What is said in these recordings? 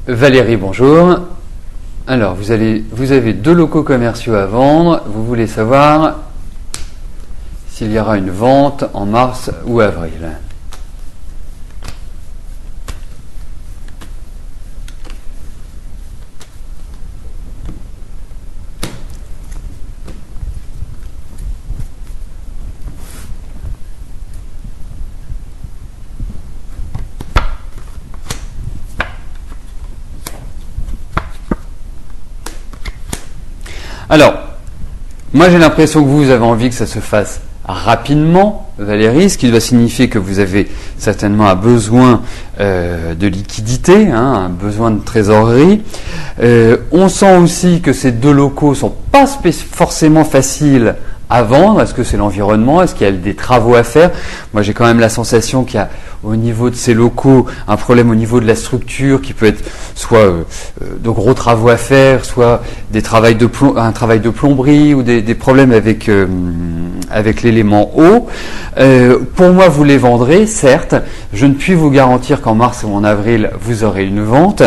Valérie, bonjour. Alors, vous avez 2 locaux commerciaux à vendre. Vous voulez savoir s'il y aura une vente en mars ou avril. Alors, moi j'ai l'impression que vous avez envie que ça se fasse rapidement, Valérie, ce qui doit signifier que vous avez certainement un besoin de liquidité, un besoin de trésorerie. On sent aussi que ces 2 locaux sont pas forcément faciles à vendre. Est-ce que c'est l'environnement? Est-ce qu'il y a des travaux à faire? Moi, j'ai quand même la sensation qu'il y a au niveau de ces locaux un problème au niveau de la structure qui peut être soit de gros travaux à faire, soit un travail de plomberie ou des problèmes avec l'élément eau. Pour moi, vous les vendrez, certes. Je ne puis vous garantir qu'en mars ou en avril, vous aurez une vente,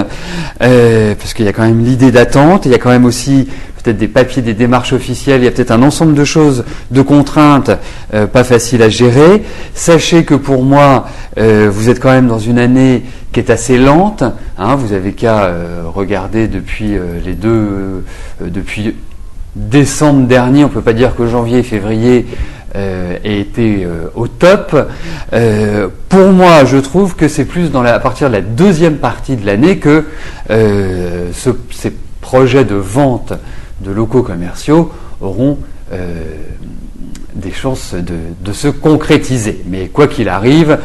parce qu'il y a quand même l'idée d'attente. Il y a quand même aussi peut-être des papiers, des démarches officielles, il y a peut-être un ensemble de choses, de contraintes pas faciles à gérer. Sachez que pour moi, vous êtes quand même dans une année qui est assez lente. Vous avez qu'à regarder depuis depuis décembre dernier. On ne peut pas dire que janvier et février aient été au top. Pour moi, je trouve que c'est plus à partir de la deuxième partie de l'année que ces projets de vente de locaux commerciaux auront des chances de se concrétiser. Mais quoi qu'il arrive,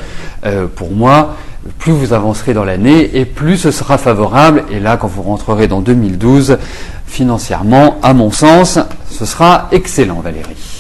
pour moi, plus vous avancerez dans l'année et plus ce sera favorable. Et là, quand vous rentrerez dans 2012, financièrement, à mon sens, ce sera excellent, Valérie.